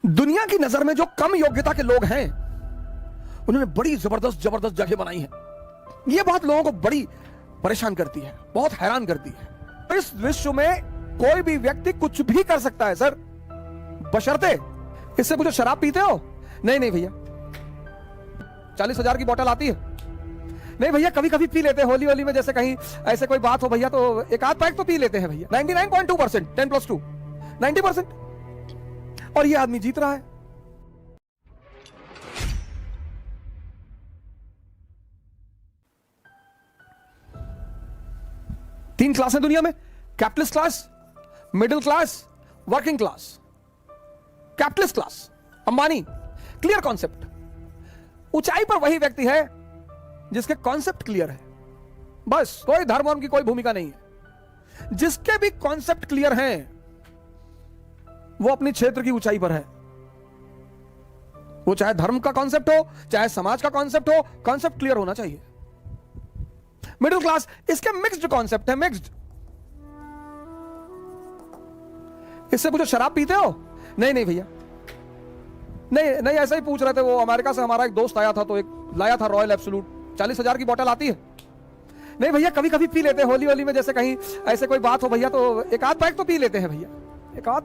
दुनिया की नजर में जो कम योग्यता के लोग हैं उन्होंने बड़ी जबरदस्त जबरदस्त जगह बनाई है। यह बात लोगों को बड़ी परेशान करती है, बहुत हैरान करती है। इस विश्व में कोई भी व्यक्ति कुछ भी कर सकता है सर, बशर्ते इससे पूछो शराब पीते हो? नहीं नहीं भैया। 40,000 की बोतल आती है? नहीं भैया, कभी कभी पी लेते हैं होली होली में, जैसे कहीं ऐसे कोई बात हो भैया तो एक आध पैक तो पी लेते हैं भैया। 99.2%, 10+2 90%। और ये आदमी जीत रहा है। तीन क्लास है दुनिया में, capitalist class, middle class, working class. Capitalist class, Ambani, clear concept. ऊंचाई पर वही व्यक्ति है जिसके कॉन्सेप्ट क्लियर है, बस कोई धर्म वर्म की कोई भूमिका नहीं है। जिसके भी कॉन्सेप्ट क्लियर हैं वो अपनी क्षेत्र की ऊंचाई पर है। वो चाहे धर्म का कॉन्सेप्ट हो, चाहे समाज का कॉन्सेप्ट हो, कॉन्सेप्ट क्लियर होना चाहिए। मिडिल क्लास, इसके मिक्स्ड कॉन्सेप्ट है, मिक्स्ड। इससे पूछो शराब पीते हो? नहीं नहीं भैया। नहीं नहीं, ऐसा ही पूछ रहे थे। वो अमेरिका से हमारा एक दोस्त आया था तो एक लाया था रॉयल एब्सोल्यूट, 40,000 की बोतल आती है? नहीं भैया, कभी कभी पी लेते हैं होली होली में, जैसे कहीं ऐसे कोई बात हो भैया तो एक आध पैक तो पी लेते हैं भैया, एक आध।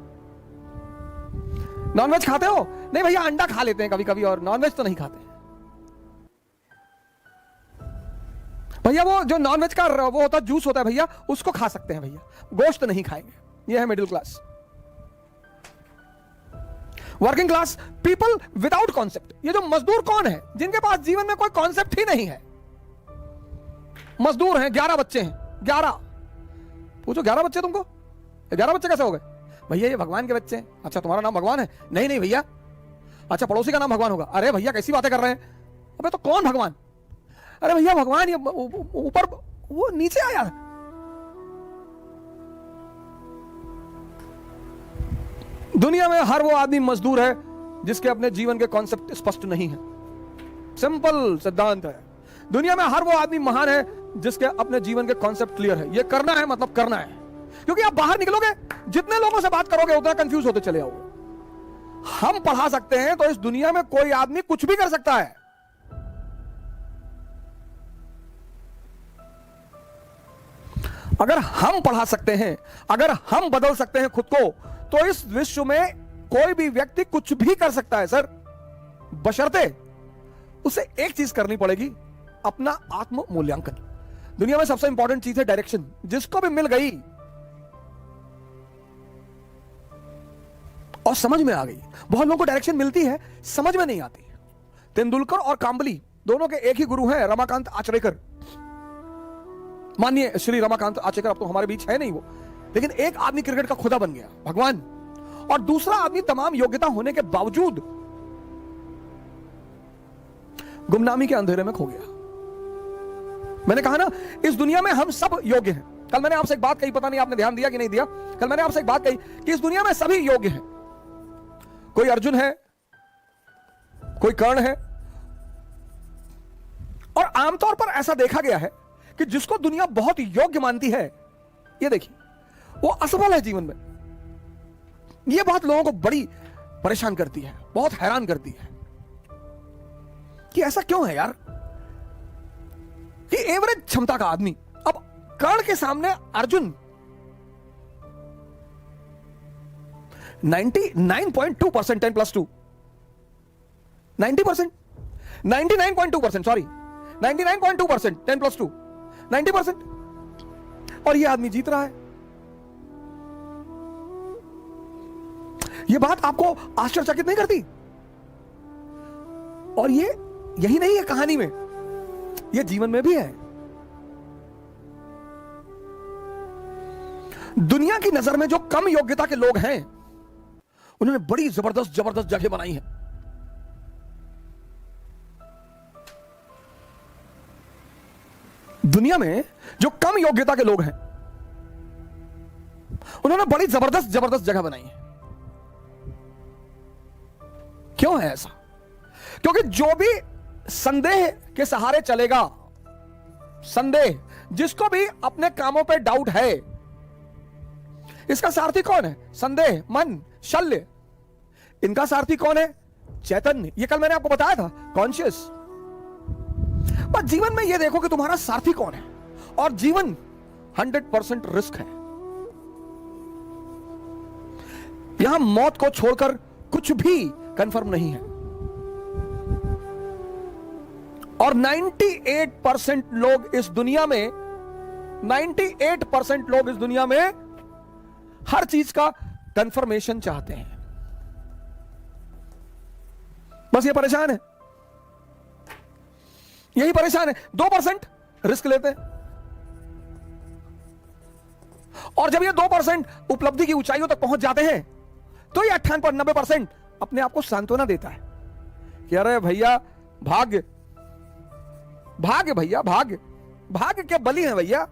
नॉनवेज खाते हो? नहीं भैया, अंडा खा लेते हैं कभी कभी, और नॉनवेज तो नहीं खाते भैया। वो जो नॉनवेज का वो होता है, जूस होता है भैया, उसको खा सकते हैं भैया, गोश्त नहीं खाएंगे। ये है middle class. Working class, people without concept. ये जो मजदूर कौन है जिनके पास जीवन में कोई कॉन्सेप्ट ही नहीं है? मजदूर हैं, 11 बच्चे हैं, 11। पूछो 11 बच्चे तुमको? 11 बच्चे कैसे हो गए? भैया ये भगवान के बच्चे हैं। अच्छा, तुम्हारा नाम भगवान है? नहीं नहीं भैया। अच्छा, पड़ोसी का नाम भगवान होगा? अरे भैया कैसी बातें कर रहे हैं? अबे तो कौन भगवान? अरे भैया भगवान ये ऊपर, वो नीचे आया। दुनिया में हर वो आदमी मजदूर है जिसके अपने जीवन के कॉन्सेप्ट स्पष्ट नहीं है। सिंपल सिद्धांत है। दुनिया में हर वो आदमी महान है जिसके अपने जीवन के कॉन्सेप्ट क्लियर है। ये करना है मतलब करना है। क्योंकि आप बाहर निकलोगे, जितने लोगों से बात करोगे उतना कंफ्यूज होते चले आओगे। हम पढ़ा सकते हैं तो इस दुनिया में कोई आदमी कुछ भी कर सकता है। अगर हम पढ़ा सकते हैं, अगर हम बदल सकते हैं खुद को, तो इस विश्व में कोई भी व्यक्ति कुछ भी कर सकता है सर, बशर्ते उसे एक चीज करनी पड़ेगी, अपना आत्म मूल्यांकन। दुनिया में सबसे इंपॉर्टेंट चीज है डायरेक्शन। जिसको भी मिल गई और समझ में आ गई। बहुत लोगों को डायरेक्शन मिलती है, समझ में नहीं आती। तेंदुलकर और कांबली दोनों के एक ही गुरु हैं, रमाकांत आचरेकर। माननीय श्री रमाकांत आचरेकर अब तो हमारे बीच है नहीं वो, लेकिन एक आदमी क्रिकेट का खुदा बन गया, भगवान, और दूसरा आदमी तमाम योग्यता होने के बावजूद गुमनामी के अंधेरे में खो गया। मैंने कहा ना, इस दुनिया में हम सब योग्य हैं। कल मैंने आपसे एक बात कही, पता नहीं आपने ध्यान दिया कि नहीं दिया। कल मैंने आपसे एक बात कही कि इस दुनिया में सभी योग्य हैं। कोई अर्जुन है, कोई कर्ण है, और आमतौर पर ऐसा देखा गया है कि जिसको दुनिया बहुत योग्य मानती है, ये देखिए, वो असफल है जीवन में। यह बात लोगों को बड़ी परेशान करती है, बहुत हैरान करती है कि ऐसा क्यों है यार, कि एवरेज क्षमता का आदमी, अब कर्ण के सामने अर्जुन 99.2%, 10+2 90%, 99.2%, सॉरी 99.2%, 10+2 90%, और यह आदमी जीत रहा है। यह बात आपको आश्चर्यचकित नहीं करती? और ये यही नहीं है कहानी में, यह जीवन में भी है। दुनिया की नजर में जो कम योग्यता के लोग हैं उन्होंने बड़ी जबरदस्त जबरदस्त जगह बनाई है। दुनिया में जो कम योग्यता के लोग हैं उन्होंने बड़ी जबरदस्त जबरदस्त जगह बनाई है। क्यों है ऐसा? क्योंकि जो भी संदेह के सहारे चलेगा, संदेह, जिसको भी अपने कामों पे डाउट है, इसका सारथी कौन है? संदेह, मन, शल्य। इनका सारथी कौन है? चैतन्य। ये कल मैंने आपको बताया था, कॉन्शियस। पर जीवन में ये देखो कि तुम्हारा सारथी कौन है। और जीवन 100% रिस्क है। यहां मौत को छोड़कर कुछ भी कंफर्म नहीं है। और 98% लोग इस दुनिया में 98% लोग इस दुनिया में हर चीज का कंफर्मेशन चाहते हैं। बस ये परेशान है, यही परेशान है। 2% रिस्क लेते हैं। और जब ये 2% उपलब्धि की ऊंचाइयों तक पहुंच जाते हैं तो ये 98-90% अपने आप को सांत्वना देता है कि अरे भैया भाग्य, भाग्य भैया, भाग्य, भाग्य के बलि है भैया।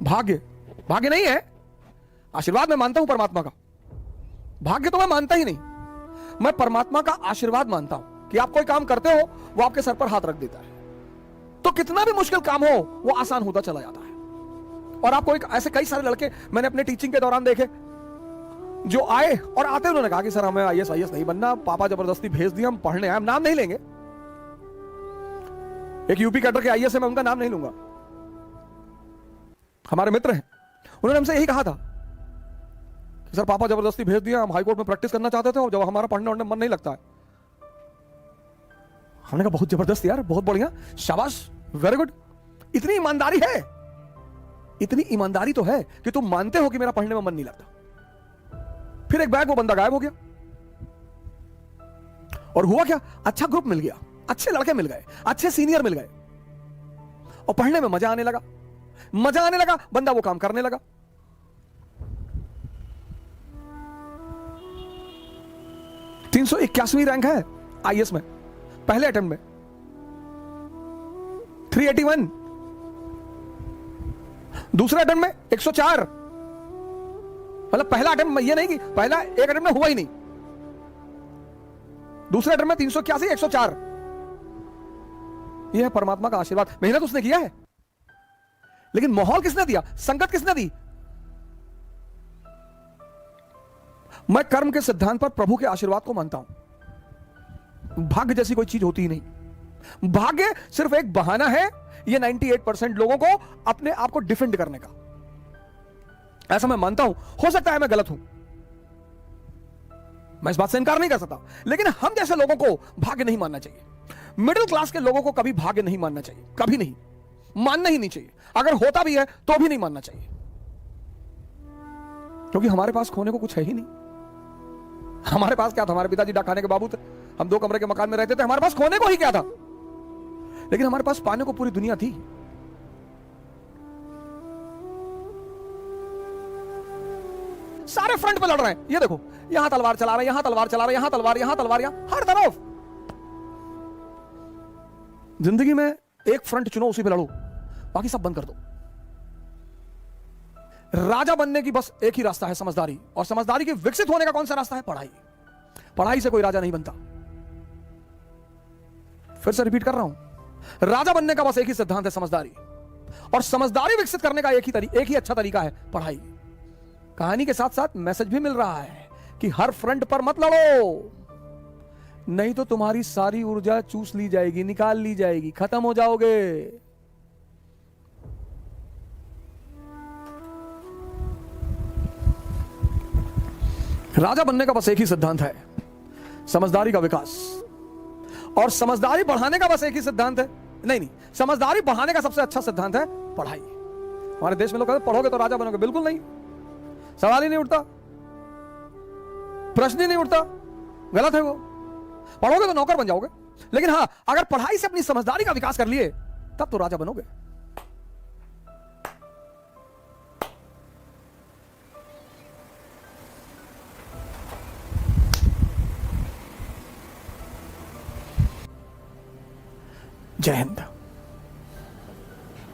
भाग्य, भाग्य नहीं है। आशीर्वाद मैं मानता हूं परमात्मा का, भाग्य तो मैं मानता ही नहीं। मैं परमात्मा का आशीर्वाद मानता हूं कि आप कोई काम करते हो वो आपके सर पर हाथ रख देता है, तो कितना भी मुश्किल काम हो वो आसान होता चला जाता है। और आपको एक ऐसे कई सारे लड़के मैंने अपने टीचिंग के दौरान देखे जो आए और आते उन्होंने कहा कि सर हमें आईएएस नहीं बनना, पापा जबरदस्ती भेज दिया, हम पढ़ने आए। हम नाम नहीं लेंगे, एक यूपी कैडर के आईएएस है, मैं उनका नाम नहीं लूंगा, हमारे मित्र हैं। उन्होंने हमसे यही कहा था कि सर पापा जबरदस्ती भेज दिया, हम हाईकोर्ट में प्रैक्टिस करना चाहते थे और जब हमारा पढ़ने वढ़ने मन नहीं लगता है। हमने कहा बहुत जबरदस्त यार, बहुत बढ़िया, शाबाश, वेरी गुड। इतनी ईमानदारी है, इतनी ईमानदारी तो है कि तुम मानते हो कि मेरा पढ़ने में मन नहीं लगता। फिर एक बैग वो बंदा गायब हो गया। और हुआ क्या? अच्छा ग्रुप मिल गया, अच्छे लड़के मिल गए, अच्छे सीनियर मिल गए और पढ़ने में मजा आने लगा। मजा आने लगा, बंदा वो काम करने लगा। तीन 381वीं रैंक है आईएएस में, पहले अटेम्प्ट में 381, दूसरे अटेम्प्ट में 104। मतलब पहला अटेम्प्ट में, ये नहीं कि पहला एक अटेम्प्ट में हुआ ही नहीं, दूसरे अटेम्प्ट में 381, 104। यह है परमात्मा का आशीर्वाद। मेहनत उसने किया है, लेकिन माहौल किसने दिया, संगत किसने दी? मैं कर्म के सिद्धांत पर प्रभु के आशीर्वाद को मानता हूं। भाग्य जैसी कोई चीज होती ही नहीं। भाग्य सिर्फ एक बहाना है ये 98% लोगों को अपने आप को डिफेंड करने का। ऐसा मैं मानता हूं। हो सकता है मैं गलत हूं, मैं इस बात से इनकार नहीं कर सकता, लेकिन हम जैसे लोगों को भाग्य नहीं मानना चाहिए। मिडिल क्लास के लोगों को कभी भाग्य नहीं मानना चाहिए, कभी नहीं, मानना ही नहीं चाहिए। अगर होता भी है तो भी नहीं मानना चाहिए, क्योंकि हमारे पास खोने को कुछ है ही नहीं। हमारे पास क्या था? हमारे पिताजी डाकखाने के बाबू थे, हम 2 कमरे के मकान में रहते थे। हमारे पास खोने को ही क्या था? लेकिन हमारे पास पाने को पूरी दुनिया थी। सारे फ्रंट पे लड़ रहे हैं। ये देखो, यहां तलवार चला रहे, यहां तलवार चला रहे, यहां तलवार, यहां तलवार, यहां हर तरफ। जिंदगी में एक फ्रंट चुनो, उसी पे लड़ो, बाकी सब बंद कर दो। राजा बनने की बस एक ही रास्ता है, समझदारी। और समझदारी के विकसित होने का कौन सा रास्ता है? पढ़ाई। पढ़ाई से कोई राजा नहीं बनता। फिर से रिपीट कर रहा हूं, राजा बनने का बस एक ही सिद्धांत है, समझदारी। और समझदारी विकसित करने का एक ही अच्छा तरीका है, पढ़ाई। कहानी के साथ साथ मैसेज भी मिल रहा है कि हर फ्रंट पर मत लड़ो, नहीं तो तुम्हारी सारी ऊर्जा चूस ली जाएगी, निकाल ली जाएगी, खत्म हो जाओगे। राजा बनने का बस एक ही सिद्धांत है, समझदारी का विकास। और समझदारी बढ़ाने का बस एक ही सिद्धांत है, नहीं, समझदारी बढ़ाने का सबसे अच्छा सिद्धांत है पढ़ाई। हमारे देश में लोग कहते हैं पढ़ोगे तो राजा बनोगे। बिल्कुल नहीं, सवाल ही नहीं उठता, प्रश्न ही नहीं उठता, गलत है वो। पढ़ोगे तो नौकर बन जाओगे, लेकिन हां, अगर पढ़ाई से अपनी समझदारी का विकास कर लिए तब तो राजा बनोगे। जय हिंद।